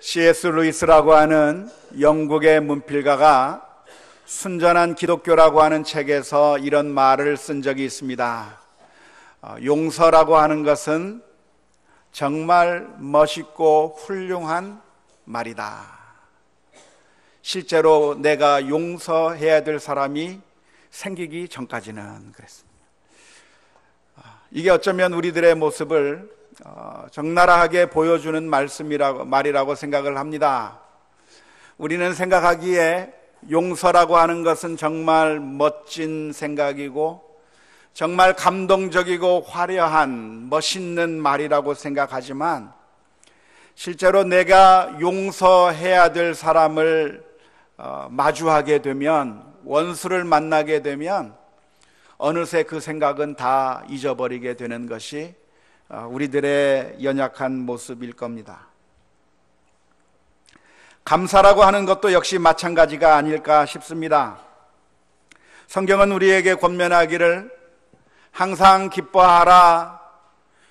C.S. 루이스라고 하는 영국의 문필가가 순전한 기독교라고 하는 책에서 이런 말을 쓴 적이 있습니다. 용서라고 하는 것은 정말 멋있고 훌륭한 말이다. 실제로 내가 용서해야 될 사람이 생기기 전까지는 그랬습니다. 이게 어쩌면 우리들의 모습을 적나라하게 보여주는 말이라고 생각을 합니다. 우리는 생각하기에 용서라고 하는 것은 정말 멋진 생각이고 정말 감동적이고 화려한 멋있는 말이라고 생각하지만 실제로 내가 용서해야 될 사람을 마주하게 되면, 원수를 만나게 되면 어느새 그 생각은 다 잊어버리게 되는 것이 우리들의 연약한 모습일 겁니다. 감사라고 하는 것도 역시 마찬가지가 아닐까 싶습니다. 성경은 우리에게 권면하기를 항상 기뻐하라,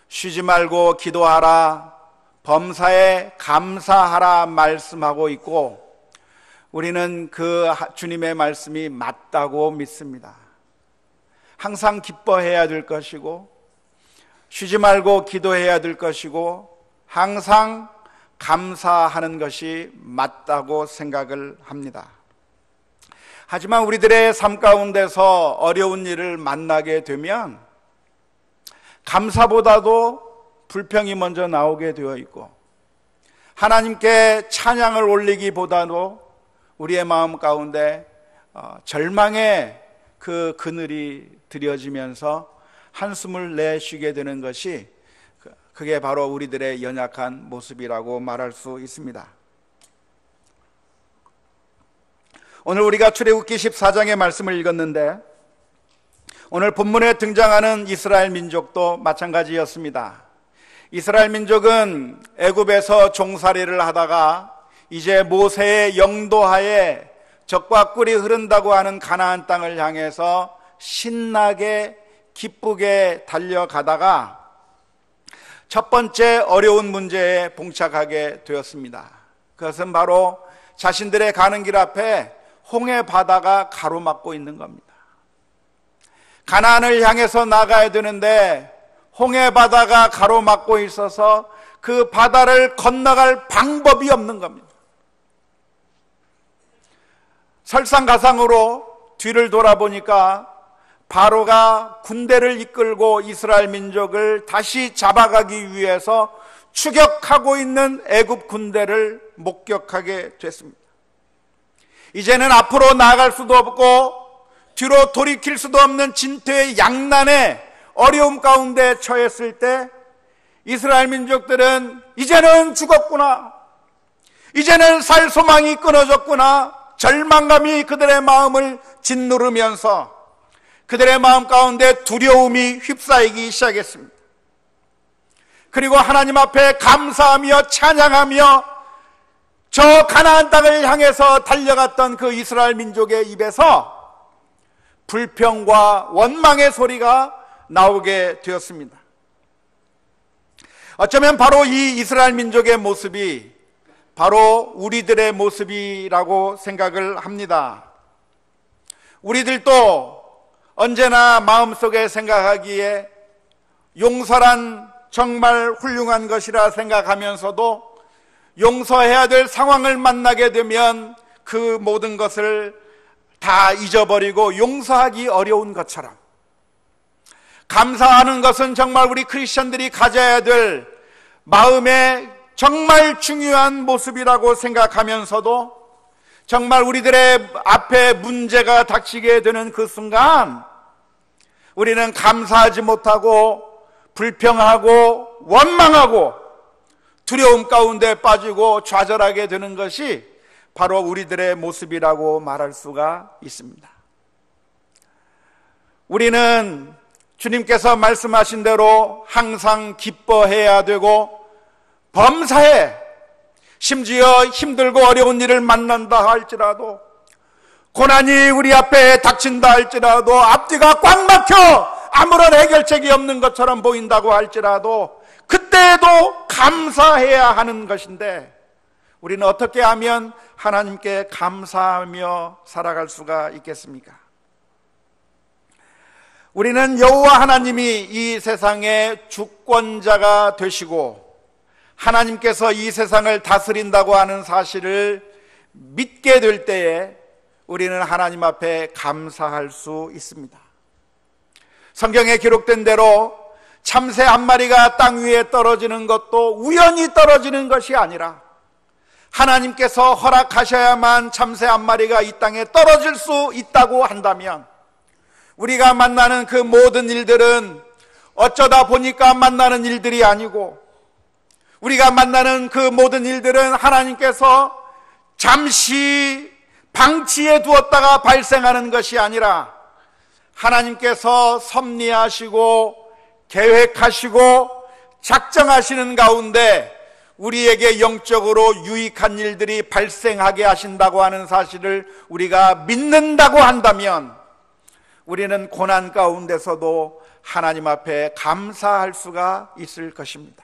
쉬지 말고 기도하라, 범사에 감사하라 말씀하고 있고, 우리는 그 주님의 말씀이 맞다고 믿습니다. 항상 기뻐해야 될 것이고, 쉬지 말고 기도해야 될 것이고, 항상 감사하는 것이 맞다고 생각을 합니다. 하지만 우리들의 삶 가운데서 어려운 일을 만나게 되면 감사보다도 불평이 먼저 나오게 되어 있고, 하나님께 찬양을 올리기보다도 우리의 마음 가운데 절망의 그 그늘이 드려지면서 한숨을 내쉬게 되는 것이, 그게 바로 우리들의 연약한 모습이라고 말할 수 있습니다. 오늘 우리가 출애굽기 14장의 말씀을 읽었는데, 오늘 본문에 등장하는 이스라엘 민족도 마찬가지였습니다. 이스라엘 민족은 애굽에서 종살이를 하다가 이제 모세의 영도하에 젖과 꿀이 흐른다고 하는 가나안 땅을 향해서 신나게 기쁘게 달려가다가 첫 번째 어려운 문제에 봉착하게 되었습니다. 그것은 바로 자신들의 가는 길 앞에 홍해 바다가 가로막고 있는 겁니다. 가나안을 향해서 나가야 되는데 홍해 바다가 가로막고 있어서 그 바다를 건너갈 방법이 없는 겁니다. 설상가상으로 뒤를 돌아보니까 바로가 군대를 이끌고 이스라엘 민족을 다시 잡아가기 위해서 추격하고 있는 애굽 군대를 목격하게 됐습니다. 이제는 앞으로 나아갈 수도 없고 뒤로 돌이킬 수도 없는 진퇴의 양난의 어려움 가운데 처했을 때 이스라엘 민족들은 이제는 죽었구나, 이제는 살 소망이 끊어졌구나, 절망감이 그들의 마음을 짓누르면서 그들의 마음 가운데 두려움이 휩싸이기 시작했습니다. 그리고 하나님 앞에 감사하며 찬양하며 저 가나안 땅을 향해서 달려갔던 그 이스라엘 민족의 입에서 불평과 원망의 소리가 나오게 되었습니다. 어쩌면 바로 이 이스라엘 민족의 모습이 바로 우리들의 모습이라고 생각을 합니다. 우리들도 언제나 마음속에 생각하기에 용서란 정말 훌륭한 것이라 생각하면서도 용서해야 될 상황을 만나게 되면 그 모든 것을 다 잊어버리고 용서하기 어려운 것처럼, 감사하는 것은 정말 우리 크리스천들이 가져야 될 마음의 정말 중요한 모습이라고 생각하면서도 정말 우리들의 앞에 문제가 닥치게 되는 그 순간 우리는 감사하지 못하고 불평하고 원망하고 두려움 가운데 빠지고 좌절하게 되는 것이 바로 우리들의 모습이라고 말할 수가 있습니다. 우리는 주님께서 말씀하신 대로 항상 기뻐해야 되고 범사에, 심지어 힘들고 어려운 일을 만난다 할지라도, 고난이 우리 앞에 닥친다 할지라도, 앞뒤가 꽉 막혀 아무런 해결책이 없는 것처럼 보인다고 할지라도 그때에도 감사해야 하는 것인데, 우리는 어떻게 하면 하나님께 감사하며 살아갈 수가 있겠습니까? 우리는 여호와 하나님이 이 세상의 주권자가 되시고 하나님께서 이 세상을 다스린다고 하는 사실을 믿게 될 때에 우리는 하나님 앞에 감사할 수 있습니다. 성경에 기록된 대로 참새 한 마리가 땅 위에 떨어지는 것도 우연히 떨어지는 것이 아니라 하나님께서 허락하셔야만 참새 한 마리가 이 땅에 떨어질 수 있다고 한다면 우리가 만나는 그 모든 일들은 어쩌다 보니까 만나는 일들이 아니고 우리가 만나는 그 모든 일들은 하나님께서 잠시 방치해 두었다가 발생하는 것이 아니라 하나님께서 섭리하시고 계획하시고 작정하시는 가운데 우리에게 영적으로 유익한 일들이 발생하게 하신다고 하는 사실을 우리가 믿는다고 한다면 우리는 고난 가운데서도 하나님 앞에 감사할 수가 있을 것입니다.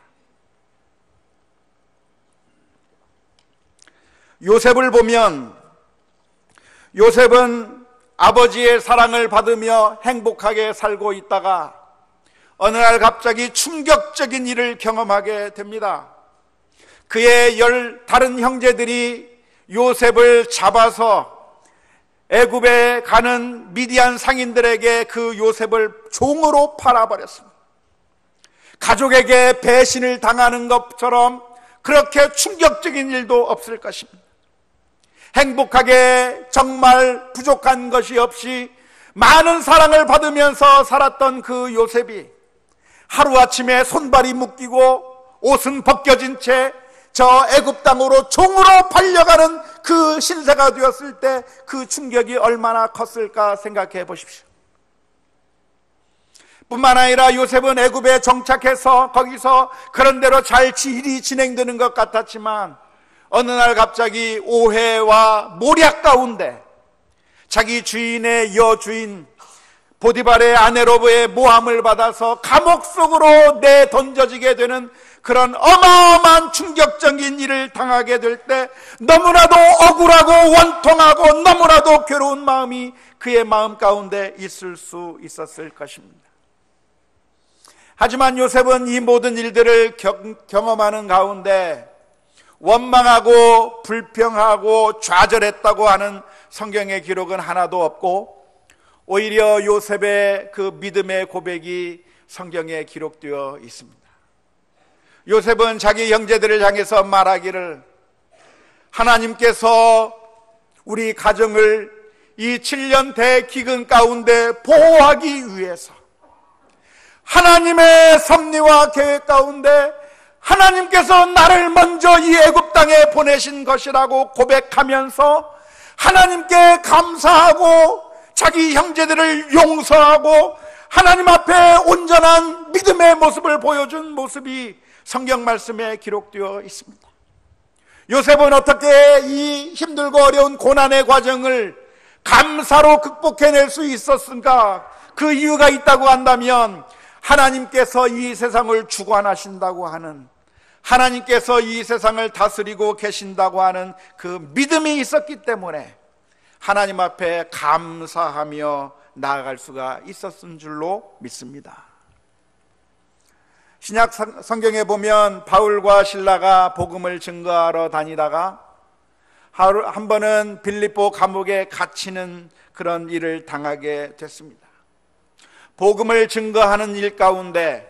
요셉을 보면 요셉은 아버지의 사랑을 받으며 행복하게 살고 있다가 어느 날 갑자기 충격적인 일을 경험하게 됩니다. 그의 다른 형제들이 요셉을 잡아서 애굽에 가는 미디안 상인들에게 그 요셉을 종으로 팔아버렸습니다. 가족에게 배신을 당하는 것처럼 그렇게 충격적인 일도 없을 것입니다. 행복하게 정말 부족한 것이 없이 많은 사랑을 받으면서 살았던 그 요셉이 하루아침에 손발이 묶이고 옷은 벗겨진 채 저 애굽 땅으로 종으로 팔려가는 그 신세가 되었을 때 그 충격이 얼마나 컸을까 생각해 보십시오. 뿐만 아니라 요셉은 애굽에 정착해서 거기서 그런대로 잘 일이 진행되는 것 같았지만 어느 날 갑자기 오해와 모략 가운데 자기 주인의 여주인 보디발의 아내로부의 모함을 받아서 감옥 속으로 내던져지게 되는 그런 어마어마한 충격적인 일을 당하게 될 때 너무나도 억울하고 원통하고 너무나도 괴로운 마음이 그의 마음 가운데 있을 수 있었을 것입니다. 하지만 요셉은 이 모든 일들을 경험하는 가운데 원망하고 불평하고 좌절했다고 하는 성경의 기록은 하나도 없고 오히려 요셉의 그 믿음의 고백이 성경에 기록되어 있습니다. 요셉은 자기 형제들을 향해서 말하기를 하나님께서 우리 가정을 이 7년 대기근 가운데 보호하기 위해서 하나님의 섭리와 계획 가운데 하나님께서 나를 먼저 이 애굽 땅에 보내신 것이라고 고백하면서 하나님께 감사하고 자기 형제들을 용서하고 하나님 앞에 온전한 믿음의 모습을 보여준 모습이 성경 말씀에 기록되어 있습니다. 요셉은 어떻게 이 힘들고 어려운 고난의 과정을 감사로 극복해낼 수 있었는가? 그 이유가 있다고 한다면 하나님께서 이 세상을 주관하신다고 하는, 하나님께서 이 세상을 다스리고 계신다고 하는 그 믿음이 있었기 때문에 하나님 앞에 감사하며 나아갈 수가 있었은 줄로 믿습니다. 신약 성경에 보면 바울과 실라가 복음을 증거하러 다니다가 한 번은 빌립보 감옥에 갇히는 그런 일을 당하게 됐습니다. 복음을 증거하는 일 가운데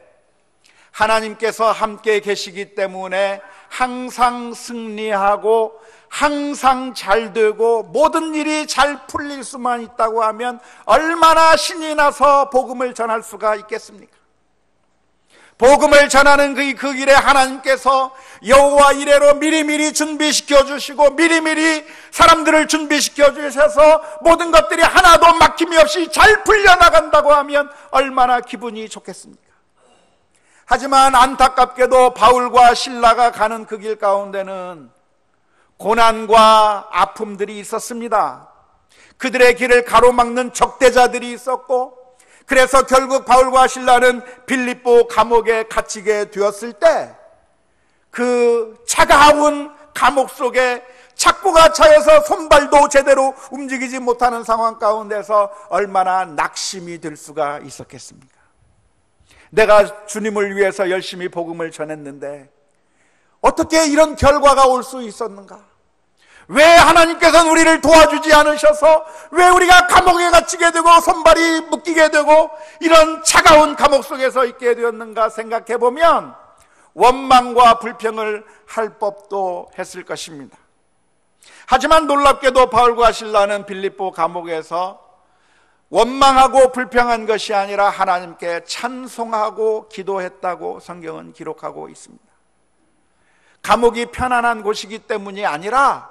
하나님께서 함께 계시기 때문에 항상 승리하고 항상 잘 되고 모든 일이 잘 풀릴 수만 있다고 하면 얼마나 신이 나서 복음을 전할 수가 있겠습니까? 복음을 전하는 그 길에 하나님께서 여호와 이레로 미리미리 준비시켜 주시고 미리미리 사람들을 준비시켜 주셔서 모든 것들이 하나도 막힘이 없이 잘 풀려나간다고 하면 얼마나 기분이 좋겠습니까? 하지만 안타깝게도 바울과 실라가 가는 그 길 가운데는 고난과 아픔들이 있었습니다. 그들의 길을 가로막는 적대자들이 있었고, 그래서 결국 바울과 실라는 빌립보 감옥에 갇히게 되었을 때 그 차가운 감옥 속에 착고가 차여서 손발도 제대로 움직이지 못하는 상황 가운데서 얼마나 낙심이 들 수가 있었겠습니까? 내가 주님을 위해서 열심히 복음을 전했는데 어떻게 이런 결과가 올 수 있었는가? 왜 하나님께서는 우리를 도와주지 않으셔서 왜 우리가 감옥에 갇히게 되고 손발이 묶이게 되고 이런 차가운 감옥 속에서 있게 되었는가 생각해 보면 원망과 불평을 할 법도 했을 것입니다. 하지만 놀랍게도 바울과 실라는 빌립보 감옥에서 원망하고 불평한 것이 아니라 하나님께 찬송하고 기도했다고 성경은 기록하고 있습니다. 감옥이 편안한 곳이기 때문이 아니라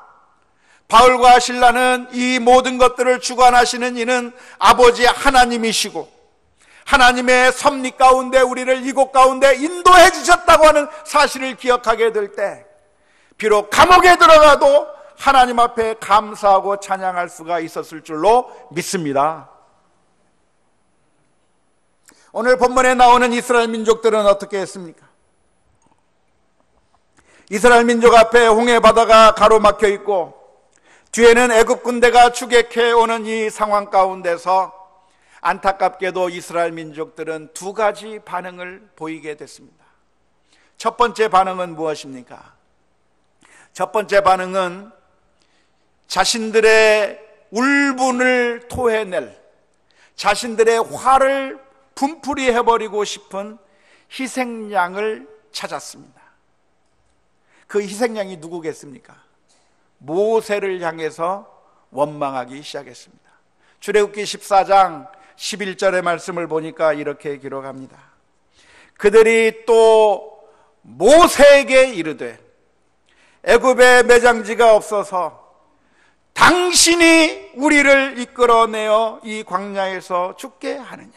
바울과 실라는 이 모든 것들을 주관하시는 이는 아버지 하나님이시고 하나님의 섭리 가운데 우리를 이곳 가운데 인도해 주셨다고 하는 사실을 기억하게 될 때 비록 감옥에 들어가도 하나님 앞에 감사하고 찬양할 수가 있었을 줄로 믿습니다. 오늘 본문에 나오는 이스라엘 민족들은 어떻게 했습니까? 이스라엘 민족 앞에 홍해 바다가 가로막혀 있고 뒤에는 애굽 군대가 추격해 오는 이 상황 가운데서 안타깝게도 이스라엘 민족들은 두 가지 반응을 보이게 됐습니다. 첫 번째 반응은 무엇입니까? 첫 번째 반응은 자신들의 울분을 토해낼, 자신들의 화를 분풀이 해버리고 싶은 희생양을 찾았습니다. 그 희생양이 누구겠습니까? 모세를 향해서 원망하기 시작했습니다. 출애굽기 14장 11절의 말씀을 보니까 이렇게 기록합니다. 그들이 또 모세에게 이르되 애굽에 매장지가 없어서 당신이 우리를 이끌어내어 이 광야에서 죽게 하느냐?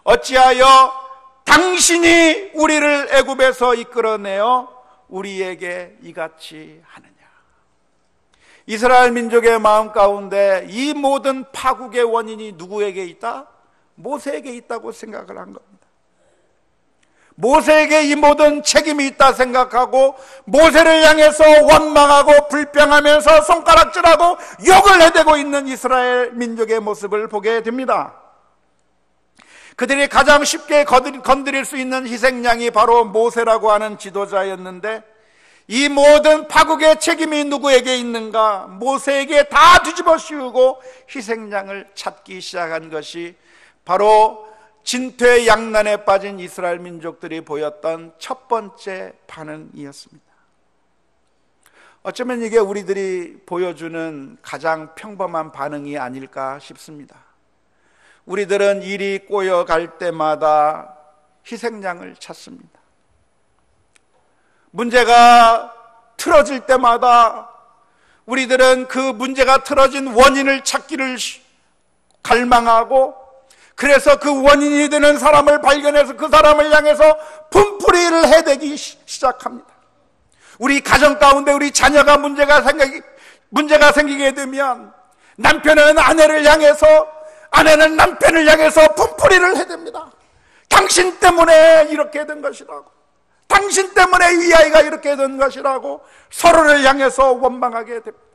어찌하여 당신이 우리를 애굽에서 이끌어내어 우리에게 이같이 하느냐? 이스라엘 민족의 마음 가운데 이 모든 파국의 원인이 누구에게 있다? 모세에게 있다고 생각을 한 겁니다. 모세에게 이 모든 책임이 있다 생각하고 모세를 향해서 원망하고 불평하면서 손가락질하고 욕을 해대고 있는 이스라엘 민족의 모습을 보게 됩니다. 그들이 가장 쉽게 건드릴 수 있는 희생양이 바로 모세라고 하는 지도자였는데 이 모든 파국의 책임이 누구에게 있는가? 모세에게 다 뒤집어 씌우고 희생양을 찾기 시작한 것이 바로 진퇴양난에 빠진 이스라엘 민족들이 보였던 첫 번째 반응이었습니다. 어쩌면 이게 우리들이 보여주는 가장 평범한 반응이 아닐까 싶습니다. 우리들은 일이 꼬여갈 때마다 희생양을 찾습니다. 문제가 틀어질 때마다 우리들은 그 문제가 틀어진 원인을 찾기를 갈망하고 그래서 그 원인이 되는 사람을 발견해서 그 사람을 향해서 분풀이를 해대기 시작합니다. 우리 가정 가운데 우리 자녀가 문제가 생기게 되면 남편은 아내를 향해서 아내는 남편을 향해서 분풀이를 해댑니다. 당신 때문에 이렇게 된 것이라고, 당신 때문에 이 아이가 이렇게 된 것이라고 서로를 향해서 원망하게 됩니다.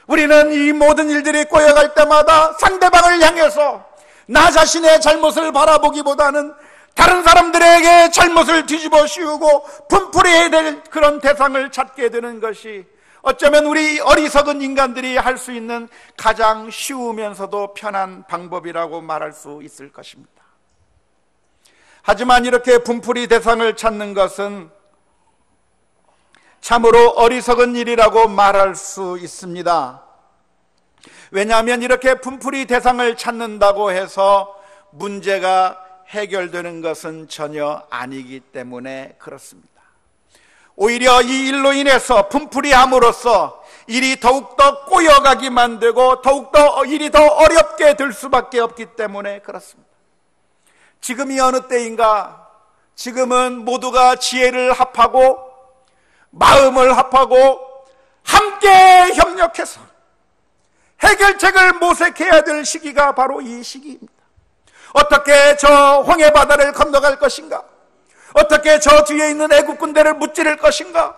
우리는 이 모든 일들이 꼬여갈 때마다 상대방을 향해서 나 자신의 잘못을 바라보기보다는 다른 사람들에게 잘못을 뒤집어 씌우고 분풀이해야 될 그런 대상을 찾게 되는 것이 어쩌면 우리 어리석은 인간들이 할 수 있는 가장 쉬우면서도 편한 방법이라고 말할 수 있을 것입니다. 하지만 이렇게 분풀이 대상을 찾는 것은 참으로 어리석은 일이라고 말할 수 있습니다. 왜냐하면 이렇게 분풀이 대상을 찾는다고 해서 문제가 해결되는 것은 전혀 아니기 때문에 그렇습니다. 오히려 이 일로 인해서 분풀이함으로써 일이 더욱더 꼬여가기 만들고 더욱더 일이 더 어렵게 될 수밖에 없기 때문에 그렇습니다. 지금이 어느 때인가? 지금은 모두가 지혜를 합하고 마음을 합하고 함께 협력해서 해결책을 모색해야 될 시기가 바로 이 시기입니다. 어떻게 저 홍해 바다를 건너갈 것인가? 어떻게 저 뒤에 있는 애국 군대를 무찌를 것인가?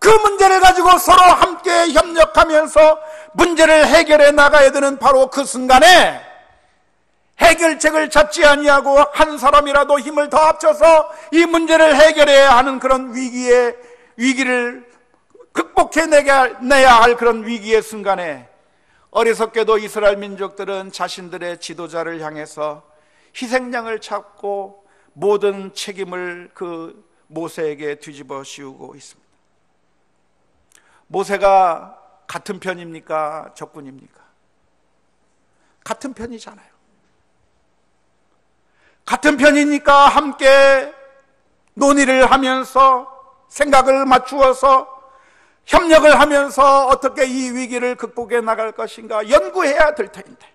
그 문제를 가지고 서로 함께 협력하면서 문제를 해결해 나가야 되는 바로 그 순간에 해결책을 찾지 아니하고 한 사람이라도 힘을 더 합쳐서 이 문제를 해결해야 하는 그런 위기를 극복해내야 할 그런 위기의 순간에 어리석게도 이스라엘 민족들은 자신들의 지도자를 향해서 희생양을 찾고 모든 책임을 그 모세에게 뒤집어 씌우고 있습니다. 모세가 같은 편입니까? 적군입니까? 같은 편이잖아요. 같은 편이니까 함께 논의를 하면서 생각을 맞추어서 협력을 하면서 어떻게 이 위기를 극복해 나갈 것인가 연구해야 될 텐데,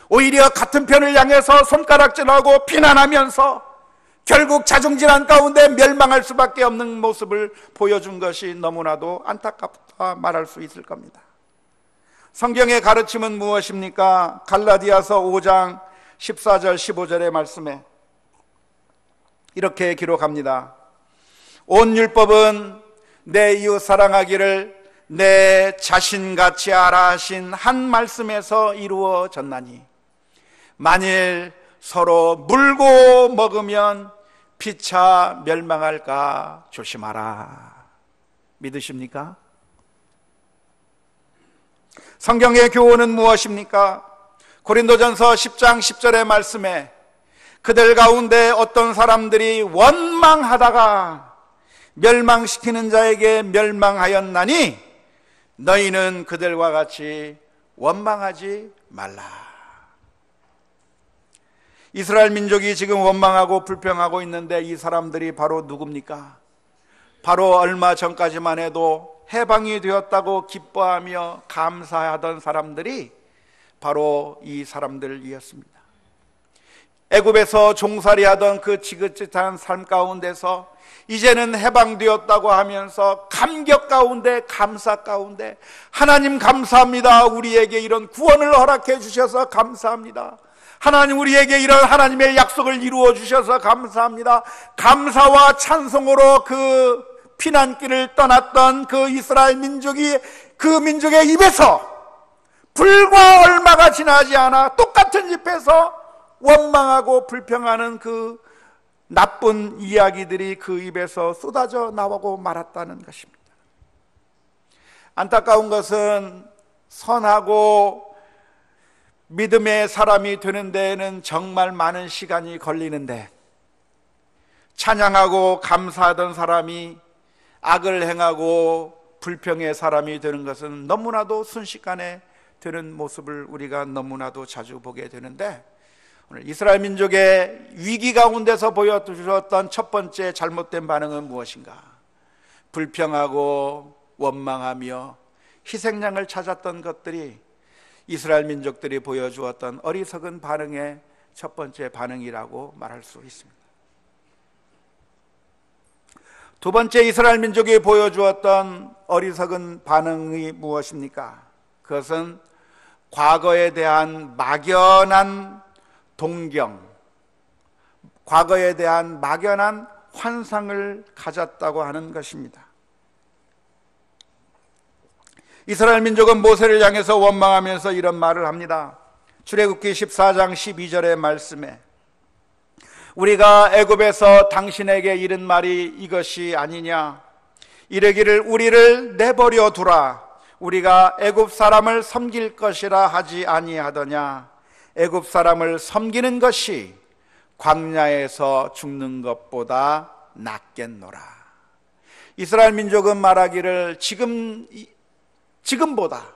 오히려 같은 편을 향해서 손가락질하고 비난하면서 결국 자중질환 가운데 멸망할 수밖에 없는 모습을 보여준 것이 너무나도 안타깝다 말할 수 있을 겁니다. 성경의 가르침은 무엇입니까? 갈라디아서 5장 14절 15절의 말씀에 이렇게 기록합니다. 온 율법은 내 이웃 사랑하기를 내 자신같이 하라 하신 한 말씀에서 이루어졌나니 만일 서로 물고 먹으면 피차 멸망할까 조심하라. 믿으십니까? 성경의 교훈은 무엇입니까? 고린도전서 10장 10절의 말씀에 그들 가운데 어떤 사람들이 원망하다가 멸망시키는 자에게 멸망하였나니 너희는 그들과 같이 원망하지 말라. 이스라엘 민족이 지금 원망하고 불평하고 있는데 이 사람들이 바로 누굽니까? 바로 얼마 전까지만 해도 해방이 되었다고 기뻐하며 감사하던 사람들이 바로 이 사람들이었습니다. 애굽에서 종살이하던 그 지긋지긋한 삶 가운데서 이제는 해방되었다고 하면서 감격 가운데 감사 가운데 하나님 감사합니다. 우리에게 이런 구원을 허락해 주셔서 감사합니다. 하나님 우리에게 이런 하나님의 약속을 이루어 주셔서 감사합니다. 감사와 찬송으로 그 피난길을 떠났던 그 이스라엘 민족이 그 민족의 입에서 불과 얼마가 지나지 않아 똑같은 입에서 원망하고 불평하는 그 나쁜 이야기들이 그 입에서 쏟아져 나오고 말았다는 것입니다. 안타까운 것은 선하고 믿음의 사람이 되는 데에는 정말 많은 시간이 걸리는데 찬양하고 감사하던 사람이 악을 행하고 불평의 사람이 되는 것은 너무나도 순식간에 되는 모습을 우리가 너무나도 자주 보게 되는데, 오늘 이스라엘 민족의 위기 가운데서 보여주셨던 첫 번째 잘못된 반응은 무엇인가? 불평하고 원망하며 희생양을 찾았던 것들이 이스라엘 민족들이 보여주었던 어리석은 반응의 첫 번째 반응이라고 말할 수 있습니다. 두 번째 이스라엘 민족이 보여주었던 어리석은 반응이 무엇입니까? 그것은 과거에 대한 막연한 동경, 과거에 대한 막연한 환상을 가졌다고 하는 것입니다. 이스라엘 민족은 모세를 향해서 원망하면서 이런 말을 합니다. 출애굽기 14장 12절의 말씀에 우리가 애굽에서 당신에게 이른 말이 이것이 아니냐? 이르기를 우리를 내버려 두라. 우리가 애굽 사람을 섬길 것이라 하지 아니하더냐? 애굽 사람을 섬기는 것이 광야에서 죽는 것보다 낫겠노라. 이스라엘 민족은 말하기를 지금보다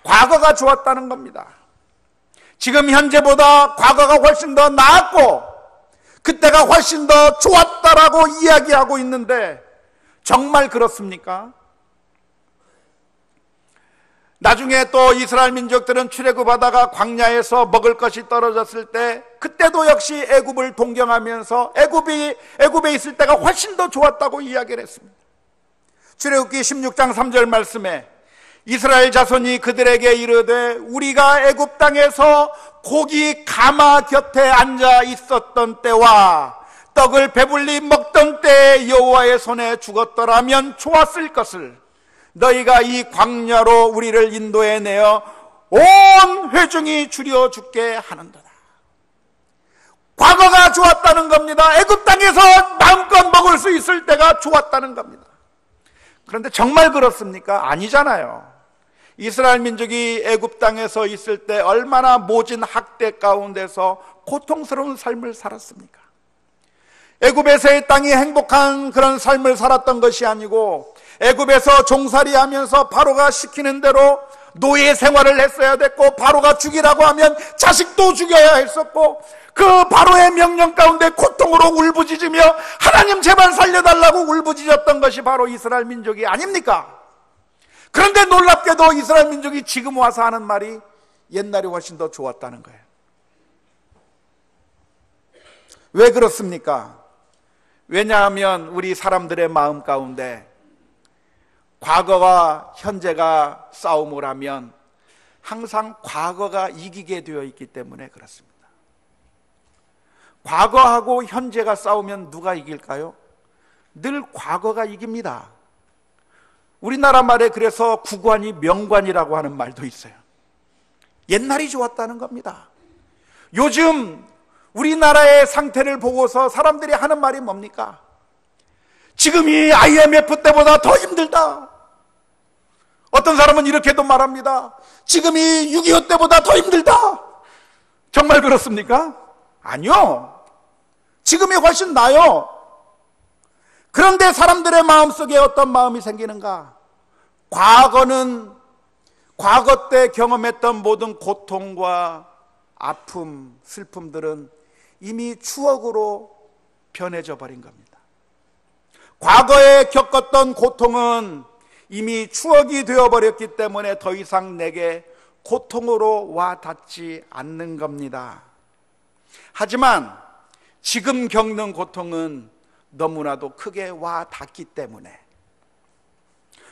과거가 좋았다는 겁니다. 지금 현재보다 과거가 훨씬 더 나았고 그때가 훨씬 더 좋았다라고 이야기하고 있는데 정말 그렇습니까? 나중에 또 이스라엘 민족들은 출애굽하다가 광야에서 먹을 것이 떨어졌을 때 그때도 역시 애굽을 동경하면서 애굽에 있을 때가 훨씬 더 좋았다고 이야기를 했습니다. 출애굽기 16장 3절 말씀에 이스라엘 자손이 그들에게 이르되 우리가 애굽 땅에서 고기 가마 곁에 앉아 있었던 때와 떡을 배불리 먹던 때에 여호와의 손에 죽었더라면 좋았을 것을 너희가 이 광야로 우리를 인도해내어 온 회중이 줄여 죽게 하는도다. 과거가 좋았다는 겁니다. 애굽 땅에서 마음껏 먹을 수 있을 때가 좋았다는 겁니다. 그런데 정말 그렇습니까? 아니잖아요. 이스라엘 민족이 애굽 땅에서 있을 때 얼마나 모진 학대 가운데서 고통스러운 삶을 살았습니까? 애굽에서의 땅이 행복한 그런 삶을 살았던 것이 아니고 애굽에서 종살이하면서 바로가 시키는 대로 노예 생활을 했어야 됐고, 바로가 죽이라고 하면 자식도 죽여야 했었고, 그 바로의 명령 가운데 고통으로 울부짖으며 하나님 제발 살려달라고 울부짖었던 것이 바로 이스라엘 민족이 아닙니까? 그런데 놀랍게도 이스라엘 민족이 지금 와서 하는 말이 옛날이 훨씬 더 좋았다는 거예요. 왜 그렇습니까? 왜냐하면 우리 사람들의 마음 가운데 과거와 현재가 싸움을 하면 항상 과거가 이기게 되어 있기 때문에 그렇습니다. 과거하고 현재가 싸우면 누가 이길까요? 늘 과거가 이깁니다. 우리나라 말에 그래서 구관이 명관이라고 하는 말도 있어요. 옛날이 좋았다는 겁니다. 요즘 우리나라의 상태를 보고서 사람들이 하는 말이 뭡니까? 지금이 IMF 때보다 더 힘들다. 어떤 사람은 이렇게도 말합니다. 지금이 6.25 때보다 더 힘들다. 정말 그렇습니까? 아니요. 지금이 훨씬 나아요. 그런데 사람들의 마음속에 어떤 마음이 생기는가? 과거는 과거 때 경험했던 모든 고통과 아픔, 슬픔들은 이미 추억으로 변해져 버린 겁니다. 과거에 겪었던 고통은 이미 추억이 되어버렸기 때문에 더 이상 내게 고통으로 와 닿지 않는 겁니다. 하지만 지금 겪는 고통은 너무나도 크게 와 닿기 때문에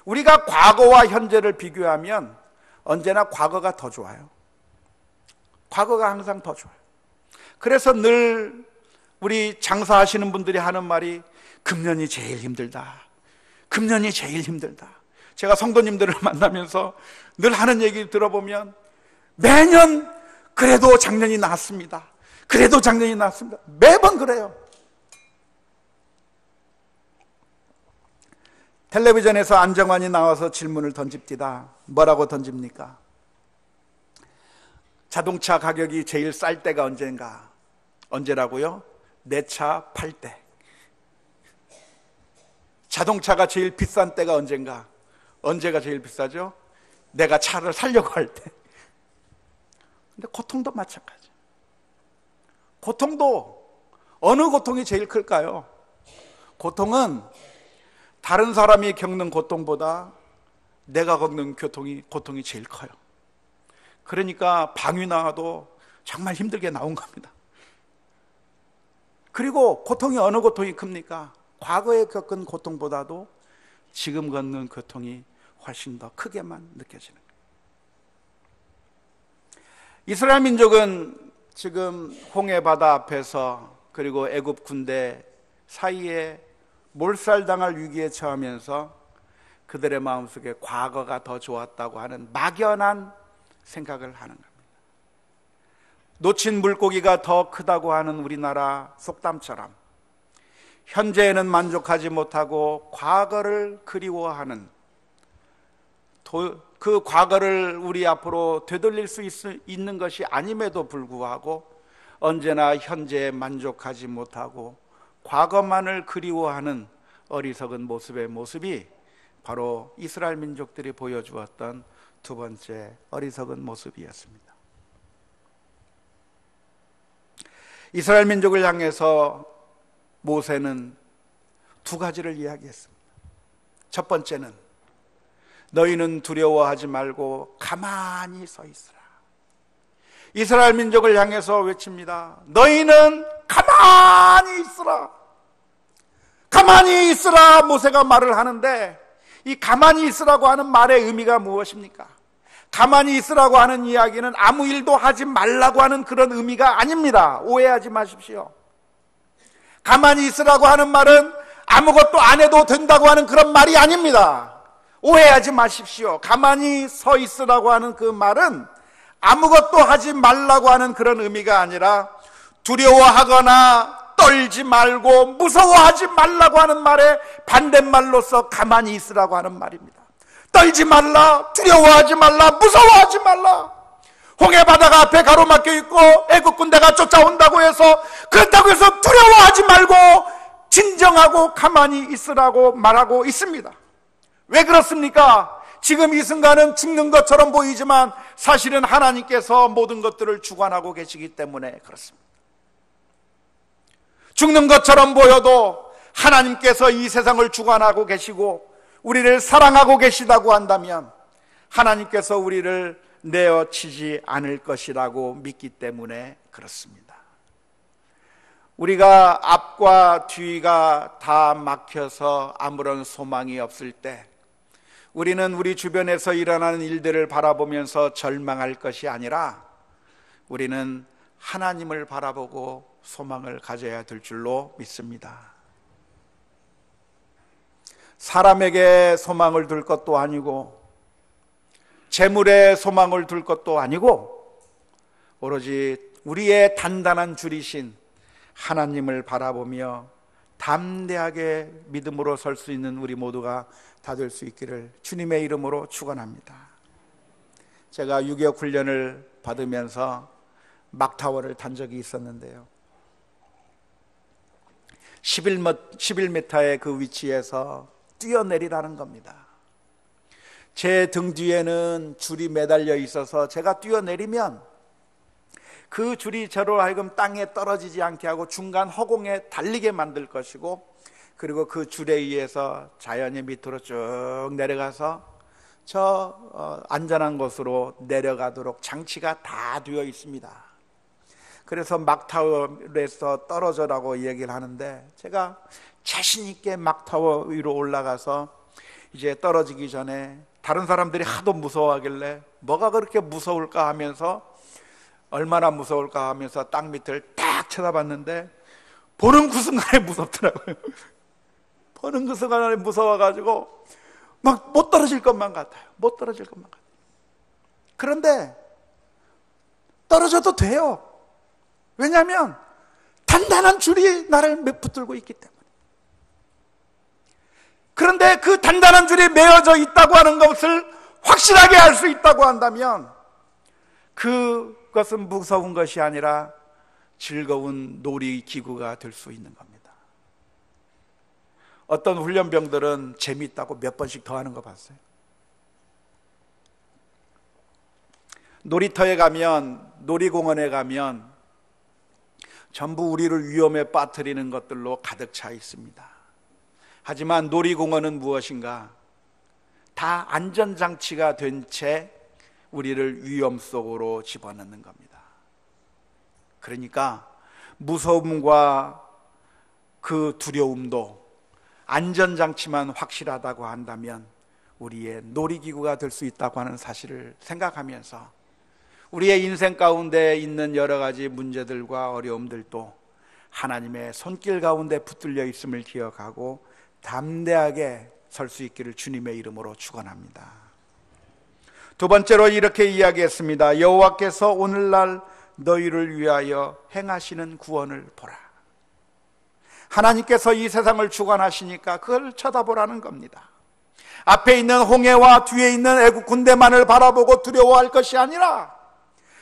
우리가 과거와 현재를 비교하면 언제나 과거가 더 좋아요. 과거가 항상 더 좋아요. 그래서 늘 우리 장사하시는 분들이 하는 말이 금년이 제일 힘들다. 금년이 제일 힘들다. 제가 성도님들을 만나면서 늘 하는 얘기 들어보면 매년 그래도 작년이 낫습니다. 그래도 작년이 낫습니다. 매번 그래요. 텔레비전에서 안정환이 나와서 질문을 던집니다. 뭐라고 던집니까? 자동차 가격이 제일 쌀 때가 언젠가? 언제라고요? 내 차 팔 때. 자동차가 제일 비싼 때가 언젠가? 언제가 제일 비싸죠? 내가 차를 살려고 할 때. 근데 고통도 마찬가지. 고통도 어느 고통이 제일 클까요? 고통은 다른 사람이 겪는 고통보다 내가 겪는 고통이 제일 커요. 그러니까 방위 나와도 정말 힘들게 나온 겁니다. 그리고 고통이 어느 고통이 큽니까? 과거에 겪은 고통보다도 지금 겪는 고통이 훨씬 더 크게만 느껴지는 거예요. 이스라엘 민족은 지금 홍해 바다 앞에서 그리고 애굽 군대 사이에 몰살당할 위기에 처하면서 그들의 마음속에 과거가 더 좋았다고 하는 막연한 생각을 하는 겁니다. 놓친 물고기가 더 크다고 하는 우리나라 속담처럼 현재에는 만족하지 못하고 과거를 그리워하는, 그 과거를 우리 앞으로 되돌릴 수 있는 것이 아님에도 불구하고 언제나 현재에 만족하지 못하고 과거만을 그리워하는 어리석은 모습이 바로 이스라엘 민족들이 보여주었던 두 번째 어리석은 모습이었습니다. 이스라엘 민족을 향해서 모세는 두 가지를 이야기했습니다. 첫 번째는 너희는 두려워하지 말고 가만히 서 있으라. 이스라엘 민족을 향해서 외칩니다. 너희는 가만히 있으라. 가만히 있으라. 모세가 말을 하는데 이 가만히 있으라고 하는 말의 의미가 무엇입니까? 가만히 있으라고 하는 이야기는 아무 일도 하지 말라고 하는 그런 의미가 아닙니다. 오해하지 마십시오. 가만히 있으라고 하는 말은 아무것도 안 해도 된다고 하는 그런 말이 아닙니다. 오해하지 마십시오. 가만히 서 있으라고 하는 그 말은 아무것도 하지 말라고 하는 그런 의미가 아니라 두려워하거나 떨지 말고 무서워하지 말라고 하는 말의 반대말로서 가만히 있으라고 하는 말입니다. 떨지 말라, 두려워하지 말라, 무서워하지 말라. 홍해바다가 앞에 가로막혀 있고 애국 군대가 쫓아온다고 해서 그렇다고 해서 두려워하지 말고 진정하고 가만히 있으라고 말하고 있습니다. 왜 그렇습니까? 지금 이 순간은 죽는 것처럼 보이지만 사실은 하나님께서 모든 것들을 주관하고 계시기 때문에 그렇습니다. 죽는 것처럼 보여도 하나님께서 이 세상을 주관하고 계시고 우리를 사랑하고 계시다고 한다면 하나님께서 우리를 내어치지 않을 것이라고 믿기 때문에 그렇습니다. 우리가 앞과 뒤가 다 막혀서 아무런 소망이 없을 때 우리는 우리 주변에서 일어나는 일들을 바라보면서 절망할 것이 아니라 우리는 하나님을 바라보고 소망을 가져야 될 줄로 믿습니다. 사람에게 소망을 둘 것도 아니고 재물에 소망을 둘 것도 아니고 오로지 우리의 단단한 줄이신 하나님을 바라보며 담대하게 믿음으로 설 수 있는 우리 모두가 다 될 수 있기를 주님의 이름으로 축원합니다. 제가 6.25 훈련을 받으면서 막타워를 탄 적이 있었는데요, 11m의 그 위치에서 뛰어내리라는 겁니다. 제 등 뒤에는 줄이 매달려 있어서 제가 뛰어내리면 그 줄이 저로 하여금 땅에 떨어지지 않게 하고 중간 허공에 달리게 만들 것이고, 그리고 그 줄에 의해서 자연의 밑으로 쭉 내려가서 저 안전한 곳으로 내려가도록 장치가 다 되어 있습니다. 그래서 막타워에서 떨어져라고 얘기를 하는데 제가 자신 있게 막타워 위로 올라가서 이제 떨어지기 전에 다른 사람들이 하도 무서워하길래 뭐가 그렇게 무서울까 하면서, 얼마나 무서울까 하면서 땅 밑을 딱 쳐다봤는데 보는 그 순간에 무섭더라고요. 보는 그 순간에 무서워가지고 막 못 떨어질 것만 같아요. 못 떨어질 것만 같아요. 그런데 떨어져도 돼요. 왜냐하면 단단한 줄이 나를 붙들고 있기 때문에. 그런데 그 단단한 줄이 메어져 있다고 하는 것을 확실하게 알 수 있다고 한다면 그것은 무서운 것이 아니라 즐거운 놀이기구가 될 수 있는 겁니다. 어떤 훈련병들은 재미있다고 몇 번씩 더 하는 거 봤어요. 놀이터에 가면, 놀이공원에 가면 전부 우리를 위험에 빠뜨리는 것들로 가득 차 있습니다. 하지만 놀이공원은 무엇인가? 다 안전장치가 된 채 우리를 위험 속으로 집어넣는 겁니다. 그러니까 무서움과 그 두려움도 안전장치만 확실하다고 한다면 우리의 놀이기구가 될 수 있다고 하는 사실을 생각하면서 우리의 인생 가운데 있는 여러 가지 문제들과 어려움들도 하나님의 손길 가운데 붙들려 있음을 기억하고 담대하게 설 수 있기를 주님의 이름으로 축원합니다. 두 번째로 이렇게 이야기했습니다. 여호와께서 오늘날 너희를 위하여 행하시는 구원을 보라. 하나님께서 이 세상을 주관하시니까 그걸 쳐다보라는 겁니다. 앞에 있는 홍해와 뒤에 있는 애국 군대만을 바라보고 두려워할 것이 아니라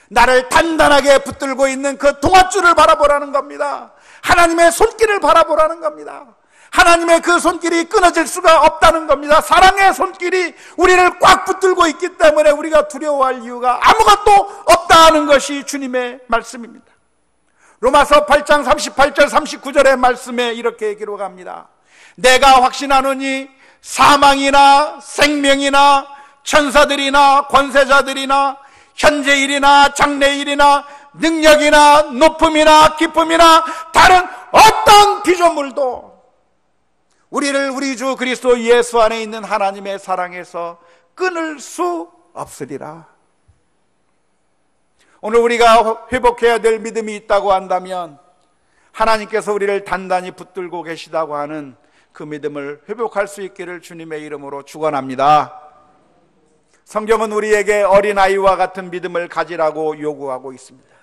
나를 단단하게 붙들고 있는 그 동아줄을 바라보라는 겁니다. 하나님의 손길을 바라보라는 겁니다. 하나님의 그 손길이 끊어질 수가 없다는 겁니다. 사랑의 손길이 우리를 꽉 붙들고 있기 때문에 우리가 두려워할 이유가 아무것도 없다는 것이 주님의 말씀입니다. 로마서 8장 38절 39절의 말씀에 이렇게 기록합니다. 내가 확신하노니 사망이나 생명이나 천사들이나 권세자들이나 현재일이나 장래일이나 능력이나 높음이나 기쁨이나 다른 어떤 피조물도 우리를 우리 주 그리스도 예수 안에 있는 하나님의 사랑에서 끊을 수 없으리라. 오늘 우리가 회복해야 될 믿음이 있다고 한다면 하나님께서 우리를 단단히 붙들고 계시다고 하는 그 믿음을 회복할 수 있기를 주님의 이름으로 축원합니다. 성경은 우리에게 어린아이와 같은 믿음을 가지라고 요구하고 있습니다.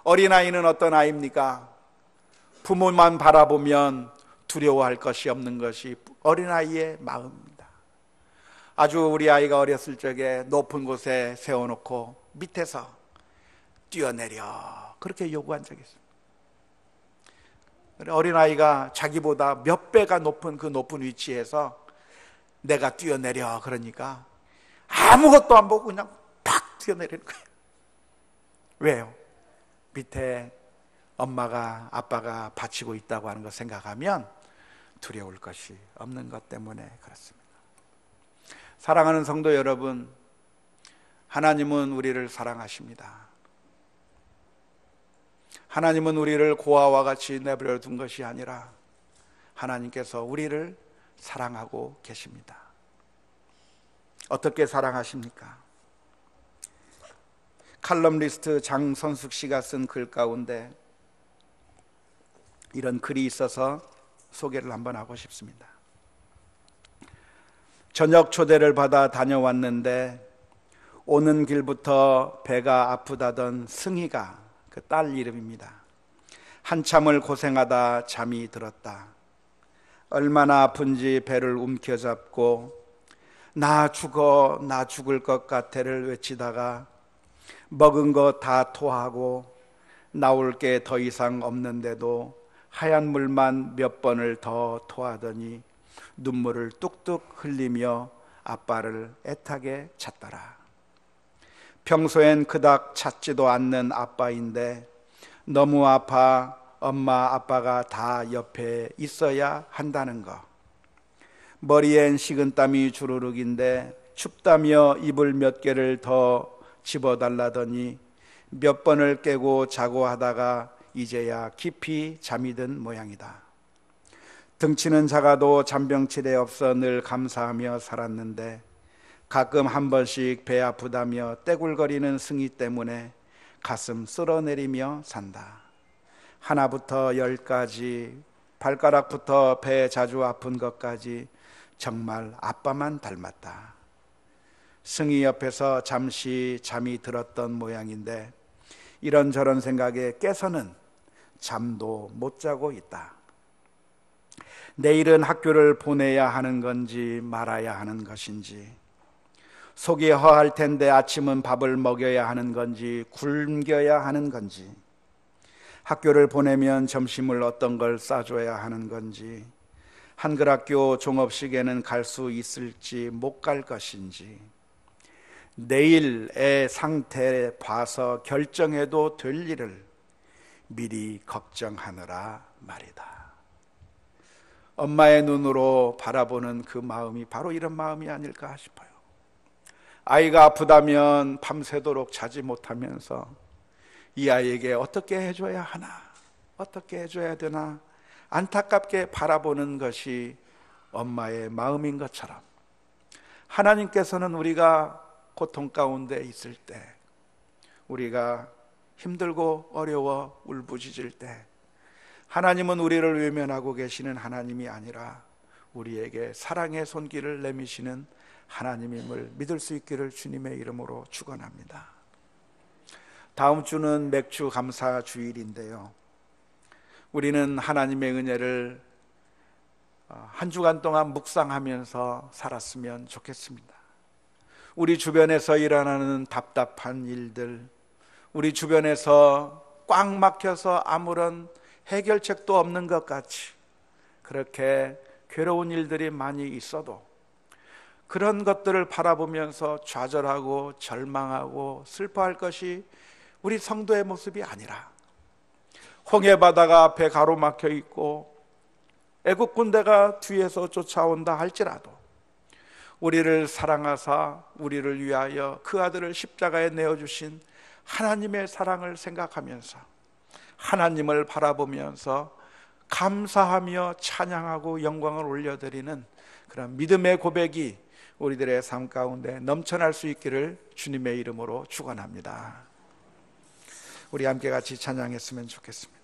어린아이는 어떤 아이입니까? 부모만 바라보면 두려워할 것이 없는 것이 어린아이의 마음입니다. 아주 우리 아이가 어렸을 적에 높은 곳에 세워놓고 밑에서 뛰어내려 그렇게 요구한 적이 있습니다. 어린아이가 자기보다 몇 배가 높은 그 높은 위치에서 내가 뛰어내려 그러니까 아무것도 안 보고 그냥 팍 뛰어내리는 거예요. 왜요? 밑에 엄마가 아빠가 받치고 있다고 하는 걸 생각하면 두려울 것이 없는 것 때문에 그렇습니다. 사랑하는 성도 여러분, 하나님은 우리를 사랑하십니다. 하나님은 우리를 고아와 같이 내버려 둔 것이 아니라 하나님께서 우리를 사랑하고 계십니다. 어떻게 사랑하십니까? 칼럼니스트 장선숙 씨가 쓴 글 가운데 이런 글이 있어서 소개를 한번 하고 싶습니다. 저녁 초대를 받아 다녀왔는데 오는 길부터 배가 아프다던 승희가, 그 딸 이름입니다. 한참을 고생하다 잠이 들었다. 얼마나 아픈지 배를 움켜잡고 나 죽어 나 죽을 것 같아를 외치다가 먹은 거 다 토하고 나올 게 더 이상 없는데도 하얀 물만 몇 번을 더 토하더니 눈물을 뚝뚝 흘리며 아빠를 애타게 찾더라. 평소엔 그닥 찾지도 않는 아빠인데 너무 아파 엄마 아빠가 다 옆에 있어야 한다는 거. 머리엔 식은땀이 주르륵인데 춥다며 이불 몇 개를 더 집어달라더니 몇 번을 깨고 자고 하다가 이제야 깊이 잠이 든 모양이다. 등치는 작아도 잔병치레 없어 늘 감사하며 살았는데 가끔 한 번씩 배 아프다며 떼굴거리는 승희 때문에 가슴 쓸어내리며 산다. 하나부터 10까지 발가락부터 배 자주 아픈 것까지 정말 아빠만 닮았다. 승희 옆에서 잠시 잠이 들었던 모양인데 이런저런 생각에 깨서는 잠도 못 자고 있다. 내일은 학교를 보내야 하는 건지 말아야 하는 것인지, 속이 허할 텐데 아침은 밥을 먹여야 하는 건지 굶겨야 하는 건지, 학교를 보내면 점심을 어떤 걸 싸줘야 하는 건지, 한글학교 종업식에는 갈 수 있을지 못 갈 것인지, 내일 애 상태 봐서 결정해도 될 일을 미리 걱정하느라 말이다. 엄마의 눈으로 바라보는 그 마음이 바로 이런 마음이 아닐까 싶어요. 아이가 아프다면 밤새도록 자지 못하면서 이 아이에게 어떻게 해줘야 하나, 어떻게 해줘야 되나 안타깝게 바라보는 것이 엄마의 마음인 것처럼, 하나님께서는 우리가 고통 가운데 있을 때, 우리가 힘들고 어려워 울부짖을 때 하나님은 우리를 외면하고 계시는 하나님이 아니라 우리에게 사랑의 손길을 내미시는 하나님임을 믿을 수 있기를 주님의 이름으로 축원합니다. 다음 주는 맥주 감사 주일인데요, 우리는 하나님의 은혜를 한 주간 동안 묵상하면서 살았으면 좋겠습니다. 우리 주변에서 일어나는 답답한 일들, 우리 주변에서 꽉 막혀서 아무런 해결책도 없는 것 같이 그렇게 괴로운 일들이 많이 있어도 그런 것들을 바라보면서 좌절하고 절망하고 슬퍼할 것이 우리 성도의 모습이 아니라, 홍해바다가 앞에 가로막혀 있고 애국 군대가 뒤에서 쫓아온다 할지라도 우리를 사랑하사 우리를 위하여 그 아들을 십자가에 내어주신 하나님의 사랑을 생각하면서 하나님을 바라보면서 감사하며 찬양하고 영광을 올려드리는 그런 믿음의 고백이 우리들의 삶 가운데 넘쳐날 수 있기를 주님의 이름으로 축원합니다. 우리 함께 같이 찬양했으면 좋겠습니다.